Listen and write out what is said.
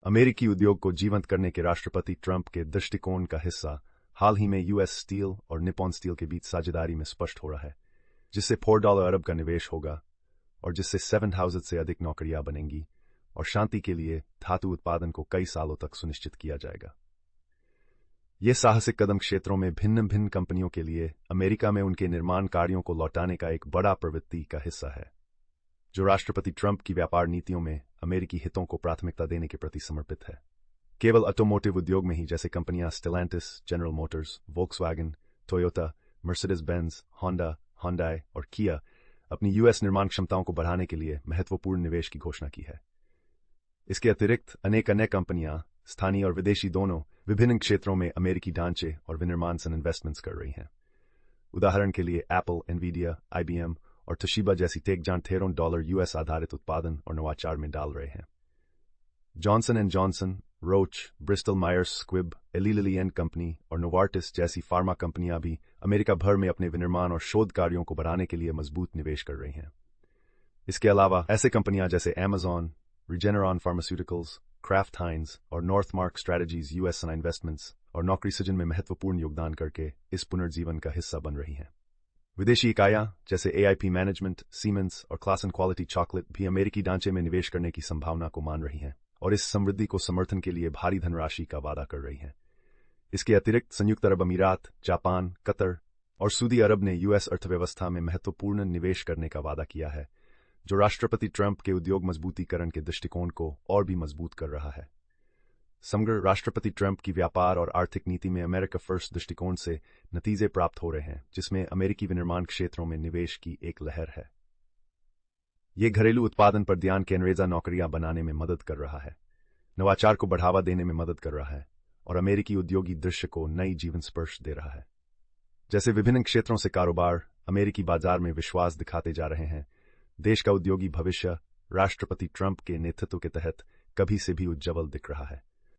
अमेरिकी उद्योग को जीवंत करने के राष्ट्रपति ट्रंप के दृष्टिकोण का हिस्सा हाल ही में यूएस स्टील और निप्पॉन स्टील के बीच साझेदारी में स्पष्ट हो रहा है, जिससे $4 अरब का निवेश होगा और जिससे 7,000 से अधिक नौकरियां बनेंगी और शांति के लिए धातु उत्पादन को कई सालों तक सुनिश्चित किया जाएगा। ये साहसिक कदम क्षेत्रों में भिन्न भिन्न कंपनियों के लिए अमेरिका में उनके निर्माण कार्यों को लौटाने का एक बड़ा प्रवृत्ति का हिस्सा है, जो राष्ट्रपति ट्रंप की व्यापार नीतियों में अमेरिकी हितों को प्राथमिकता देने के प्रति समर्पित है। केवल ऑटोमोटिव उद्योग में ही जैसे कंपनियां Stellantis, general Motors, Volkswagen, Toyota, Mercedes Benz, Honda, Hyundai और किया अपनी यूएस निर्माण क्षमताओं को बढ़ाने के लिए महत्वपूर्ण निवेश की घोषणा की है। इसके अतिरिक्त अनेक अन्य कंपनियां स्थानीय और विदेशी दोनों विभिन्न क्षेत्रों में अमेरिकी ढांचे और विनिर्माण से इन्वेस्टमेंट्स कर रही हैं। उदाहरण के लिए एप्पल, एनवीडिया, आईबीएम और तोशिबा जैसी टेक जांट $13 यूएस आधारित उत्पादन और नवाचार में डाल रहे हैं। Johnson and Johnson, Roche, Bristol Myers Squibb, Eli Lilly and Company और नोवार्टिस जैसी फार्मा कंपनियां भी अमेरिका भर में अपने विनिर्माण और शोध कार्यों को बढ़ाने के लिए मजबूत निवेश कर रही हैं। इसके अलावा ऐसे कंपनियां जैसे Amazon, Regeneron Pharmaceuticals, Kraft Heinz और Northmark Strategies यूएस इन्वेस्टमेंट्स और नौकरी सृजन में महत्वपूर्ण योगदान करके इस पुनर्जीवन का हिस्सा बन रही हैं। विदेशी इकाइयां जैसे AIP मैनेजमेंट, सीमेंस और क्लास एंड क्वालिटी चॉकलेट भी अमेरिकी ढांचे में निवेश करने की संभावना को मान रही हैं और इस समृद्धि को समर्थन के लिए भारी धनराशि का वादा कर रही हैं। इसके अतिरिक्त संयुक्त अरब अमीरात, जापान, कतर और सऊदी अरब ने यूएस अर्थव्यवस्था में महत्वपूर्ण निवेश करने का वादा किया है, जो राष्ट्रपति ट्रंप के उद्योग मजबूतीकरण के दृष्टिकोण को और भी मजबूत कर रहा है। समग्र राष्ट्रपति ट्रंप की व्यापार और आर्थिक नीति में अमेरिका फर्स्ट दृष्टिकोण से नतीजे प्राप्त हो रहे हैं, जिसमें अमेरिकी विनिर्माण क्षेत्रों में निवेश की एक लहर है। ये घरेलू उत्पादन पर ध्यान केंद्रित नौकरियां बनाने में मदद कर रहा है, नवाचार को बढ़ावा देने में मदद कर रहा है और अमेरिकी उद्योगी दृश्य को नई जीवन स्पर्श दे रहा है। जैसे विभिन्न क्षेत्रों से कारोबार अमेरिकी बाजार में विश्वास दिखाते जा रहे हैं, देश का उद्योगी भविष्य राष्ट्रपति ट्रंप के नेतृत्व के तहत कभी से भी उज्ज्वल दिख रहा है।